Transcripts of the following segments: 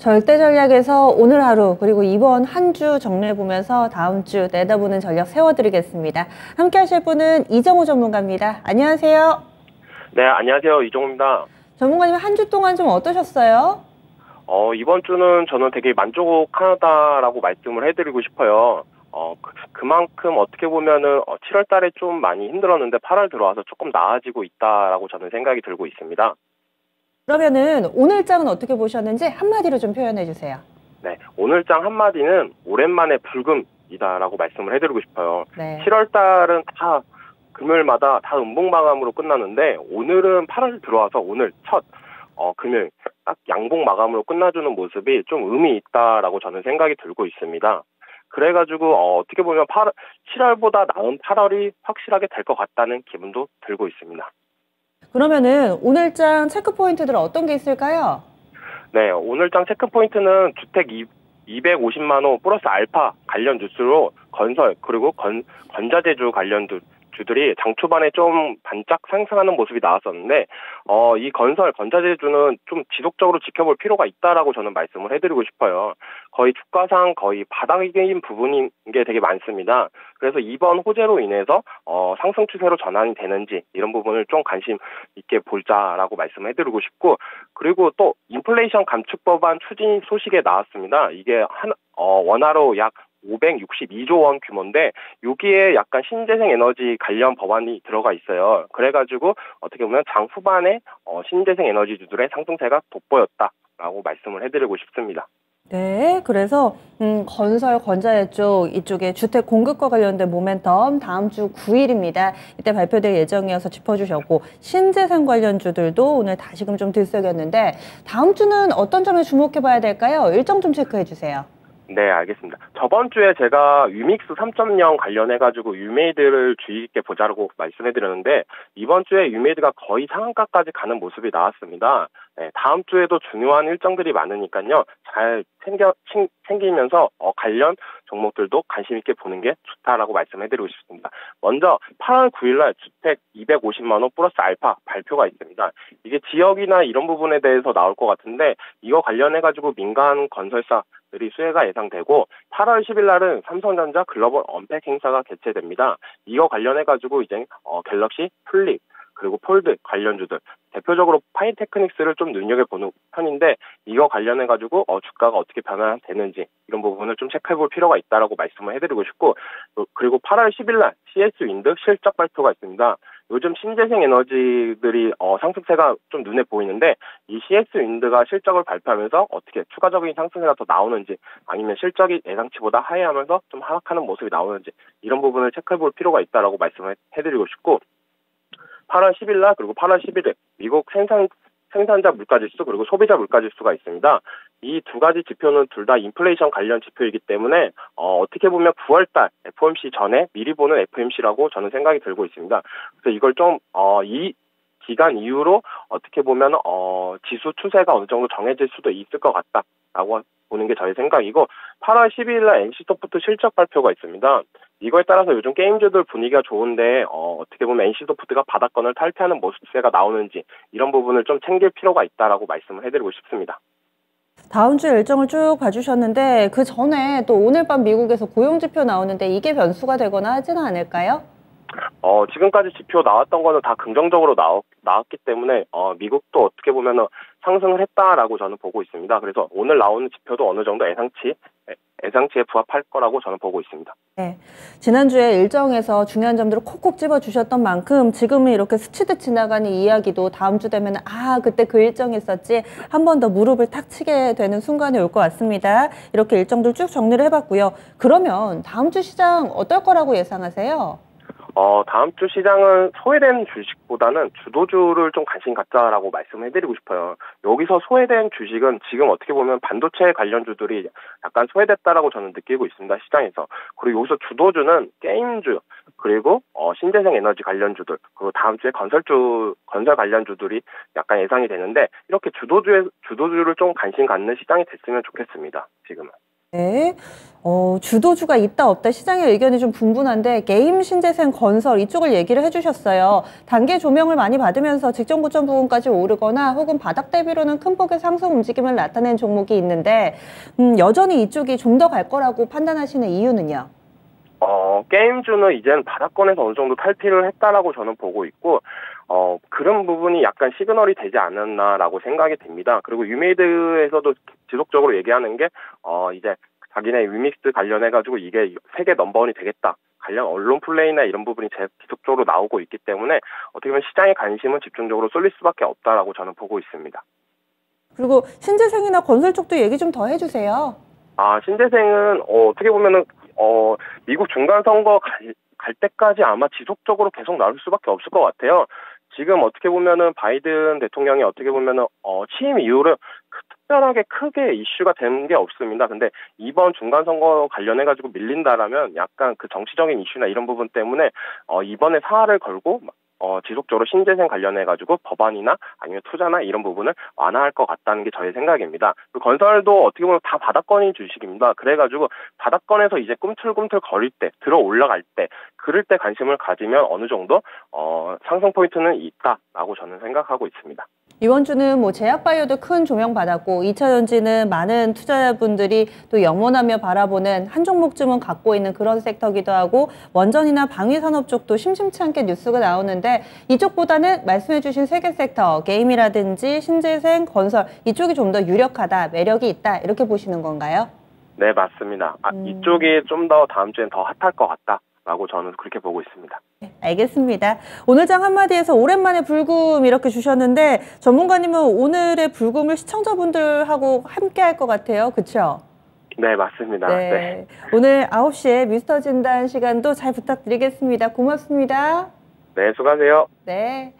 절대 전략에서 오늘 하루 그리고 이번 한 주 정리해 보면서 다음 주 내다보는 전략 세워드리겠습니다. 함께 하실 분은 이정우 전문가입니다. 안녕하세요. 네, 안녕하세요. 이종우입니다. 전문가님 한 주 동안 좀 어떠셨어요? 이번 주는 저는 되게 만족하다라고 말씀을 해드리고 싶어요. 그만큼 어떻게 보면은 7월 달에 좀 많이 힘들었는데 8월 들어와서 조금 나아지고 있다라고 저는 생각이 들고 있습니다. 그러면은 오늘장은 어떻게 보셨는지 한마디로 좀 표현해 주세요. 네, 오늘장 한마디는 오랜만에 불금이다라고 말씀을 해드리고 싶어요. 네. 7월 달은 다 금요일마다 다 음봉 마감으로 끝나는데 오늘은 8월 들어와서 오늘 첫 금요일 딱 양봉 마감으로 끝나주는 모습이 좀 의미 있다라고 저는 생각이 들고 있습니다. 그래가지고 어떻게 보면 7월보다 나은 8월이 확실하게 될 것 같다는 기분도 들고 있습니다. 그러면은 오늘장 체크 포인트들은 어떤 게 있을까요? 네, 오늘장 체크 포인트는 주택 250만 호 플러스 알파 관련 뉴스로 건설 그리고 건자재주 관련 주들이 장 초반에 좀 반짝 상승하는 모습이 나왔었는데 이 건자재주는 좀 지속적으로 지켜볼 필요가 있다라고 저는 말씀을 해드리고 싶어요. 거의 주가상 거의 바닥인 부분인 게 되게 많습니다. 그래서 이번 호재로 인해서 상승 추세로 전환이 되는지 이런 부분을 좀 관심 있게 보자라고 말씀을 해드리고 싶고, 그리고 또 인플레이션 감축 법안 추진 소식에 나왔습니다. 이게 원화로 약 562조 원 규모인데 여기에 약간 신재생 에너지 관련 법안이 들어가 있어요. 그래가지고 어떻게 보면 장 후반에 신재생 에너지주들의 상승세가 돋보였다라고 말씀을 해드리고 싶습니다. 네, 그래서 건설, 건자재 쪽 이쪽에 주택 공급과 관련된 모멘텀 다음 주 9일입니다. 이때 발표될 예정이어서 짚어주셨고, 신재생 관련주들도 오늘 다시금 좀 들썩였는데 다음 주는 어떤 점에 주목해 봐야 될까요? 일정 좀 체크해 주세요. 네, 알겠습니다. 저번 주에 제가 유믹스 3.0 관련해가지고 유메이드를 주의 깊게 보자고 말씀해드렸는데 이번 주에 유메이드가 거의 상한가까지 가는 모습이 나왔습니다. 네, 다음 주에도 중요한 일정들이 많으니까요. 잘 챙기면서 관련 종목들도 관심 있게 보는 게 좋다라고 말씀해드리고 싶습니다. 먼저 8월 9일날 주택 250만 호 플러스 알파 발표가 있습니다. 이게 지역이나 이런 부분에 대해서 나올 것 같은데 이거 관련해가지고 민간 건설사들이 수혜가 예상되고 8월 10일 날은 삼성전자 글로벌 언팩 행사가 개최됩니다. 이거 관련해가지고 이제 갤럭시 플립 그리고 폴드 관련주들 대표적으로 파이테크닉스를 좀 눈여겨보는 편인데 이거 관련해가지고 주가가 어떻게 변화되는지 이런 부분을 좀 체크해볼 필요가 있다라고 말씀을 해드리고 싶고, 그리고 8월 10일 날 CS 윈드 실적 발표가 있습니다. 요즘 신재생 에너지들이 상승세가 좀 눈에 보이는데 이 CS 윈드가 실적을 발표하면서 어떻게 추가적인 상승세가 더 나오는지 아니면 실적이 예상치보다 하회하면서 좀 하락하는 모습이 나오는지 이런 부분을 체크해볼 필요가 있다라고 말씀을 해드리고 싶고, 8월 10일 날 그리고 8월 11일 미국 생산자 물가지수 그리고 소비자 물가지수가 있습니다. 이 두 가지 지표는 둘 다 인플레이션 관련 지표이기 때문에 어떻게 보면 9월달 FOMC 전에 미리 보는 FOMC라고 저는 생각이 들고 있습니다. 그래서 이걸 좀 이 기간 이후로 어떻게 보면 지수 추세가 어느 정도 정해질 수도 있을 것 같다라고 보는 게 저희 생각이고, 8월 12일 날 NC소프트 실적 발표가 있습니다. 이거에 따라서 요즘 게임주들 분위기가 좋은데 어떻게 보면 NC소프트가 바닥권을 탈피하는 모습세가 나오는지 이런 부분을 좀 챙길 필요가 있다라고 말씀을 해드리고 싶습니다. 다음 주 일정을 쭉 봐주셨는데 그 전에 또 오늘 밤 미국에서 고용지표 나오는데 이게 변수가 되거나 하지는 않을까요? 지금까지 지표 나왔던 거는 다 긍정적으로 나왔기 때문에 미국도 어떻게 보면 상승을 했다라고 저는 보고 있습니다. 그래서 오늘 나오는 지표도 어느 정도 예상치에 부합할 거라고 저는 보고 있습니다. 네, 지난주에 일정에서 중요한 점들을 콕콕 집어주셨던 만큼 지금은 이렇게 스치듯 지나가는 이야기도 다음 주 되면 그때 그 일정이 있었지 한 번 더 무릎을 탁 치게 되는 순간이 올 것 같습니다. 이렇게 일정들 쭉 정리를 해봤고요. 그러면 다음 주 시장 어떨 거라고 예상하세요? 다음 주 시장은 소외된 주식보다는 주도주를 좀 관심 갖자라고 말씀을 해드리고 싶어요. 여기서 소외된 주식은 지금 어떻게 보면 반도체 관련주들이 약간 소외됐다라고 저는 느끼고 있습니다, 시장에서. 그리고 여기서 주도주는 게임주, 그리고 신재생 에너지 관련주들, 그리고 다음 주에 건설 관련주들이 약간 예상이 되는데 이렇게 주도주를 좀 관심 갖는 시장이 됐으면 좋겠습니다, 지금은. 네. 주도주가 있다 없다 시장의 의견이 좀 분분한데 게임 신재생 건설 이쪽을 얘기를 해주셨어요. 단기 조명을 많이 받으면서 직전 고점 부분까지 오르거나 혹은 바닥 대비로는 큰 폭의 상승 움직임을 나타낸 종목이 있는데 여전히 이쪽이 좀 더 갈 거라고 판단하시는 이유는요? 게임주는 이제는 바닥권에서 어느 정도 탈피를 했다라고 저는 보고 있고, 그런 부분이 약간 시그널이 되지 않았나라고 생각이 됩니다. 그리고 유메이드에서도 지속적으로 얘기하는 게, 이제 자기네 위믹스 관련해가지고 이게 세계 넘버원이 되겠다. 관련 언론 플레이나 이런 부분이 지속적으로 나오고 있기 때문에 어떻게 보면 시장의 관심은 집중적으로 쏠릴 수밖에 없다라고 저는 보고 있습니다. 그리고 신재생이나 건설 쪽도 얘기 좀 더 해주세요. 신재생은 어떻게 보면은 미국 중간선거 갈 때까지 아마 지속적으로 계속 나올 수밖에 없을 것 같아요. 지금 어떻게 보면은 바이든 대통령이 어떻게 보면은 취임 이후로 특별하게 크게 이슈가 된 게 없습니다. 근데 이번 중간선거 관련해가지고 밀린다라면 약간 그 정치적인 이슈나 이런 부분 때문에 이번에 사활을 걸고 지속적으로 신재생 관련해가지고 법안이나 아니면 투자나 이런 부분을 완화할 것 같다는 게 저의 생각입니다. 그리고 건설도 어떻게 보면 다 바닥권인 주식입니다. 그래가지고 바닥권에서 이제 꿈틀꿈틀 거릴 때, 들어 올라갈 때, 그럴 때 관심을 가지면 어느 정도 상승 포인트는 있다라고 저는 생각하고 있습니다. 이번 주는 뭐 제약바이오도 큰 조명 받았고 2차전지는 많은 투자자분들이 또 영원하며 바라보는 한 종목쯤은 갖고 있는 그런 섹터기도 하고 원전이나 방위산업 쪽도 심심치 않게 뉴스가 나오는데 이쪽보다는 말씀해주신 세 개 섹터 게임이라든지 신재생, 건설 이쪽이 좀 더 유력하다, 매력이 있다 이렇게 보시는 건가요? 네, 맞습니다. 이쪽이 좀 더 다음 주엔 더 핫할 것 같다. 라고 저는 그렇게 보고 있습니다. 네, 알겠습니다. 오늘 장 한마디에서 오랜만에 불금 이렇게 주셨는데 전문가님은 오늘의 불금을 시청자분들하고 함께 할 것 같아요. 그렇죠? 네, 맞습니다. 네. 오늘 9시에 미스터 진단 시간도 잘 부탁드리겠습니다. 고맙습니다. 네, 수고하세요. 네.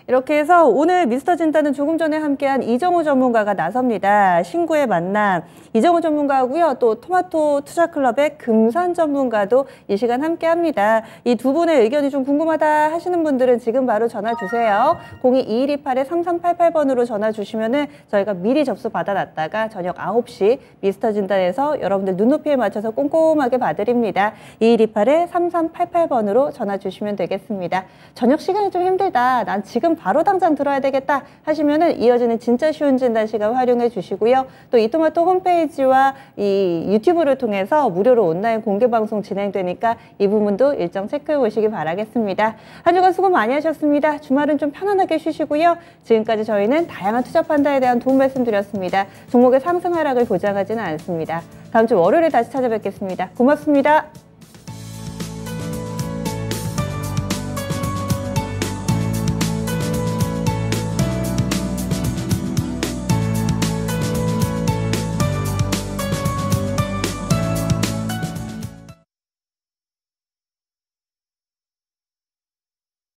이렇게 해서 오늘 미스터 진단은 조금 전에 함께한 이정우 전문가가 나섭니다. 신구의 만남. 이정우 전문가하고요. 또 토마토 투자클럽의 금산 전문가도 이 시간 함께합니다. 이 두 분의 의견이 좀 궁금하다 하시는 분들은 지금 바로 전화 주세요. 02-2128-3388번으로 전화 주시면은 저희가 미리 접수 받아놨다가 저녁 9시 미스터 진단에서 여러분들 눈높이에 맞춰서 꼼꼼하게 봐드립니다. 2128-3388번으로 전화 주시면 되겠습니다. 저녁 시간이 좀 힘들다. 난 지금 바로 당장 들어야 되겠다 하시면은 이어지는 진짜 쉬운 진단 시간 활용해 주시고요. 또 이토마토 홈페이지와 이 유튜브를 통해서 무료로 온라인 공개 방송 진행되니까 이 부분도 일정 체크해 보시기 바라겠습니다. 한 주간 수고 많이 하셨습니다. 주말은 좀 편안하게 쉬시고요. 지금까지 저희는 다양한 투자 판단에 대한 도움 말씀드렸습니다. 종목의 상승 하락을 보장하지는 않습니다. 다음 주 월요일에 다시 찾아뵙겠습니다. 고맙습니다.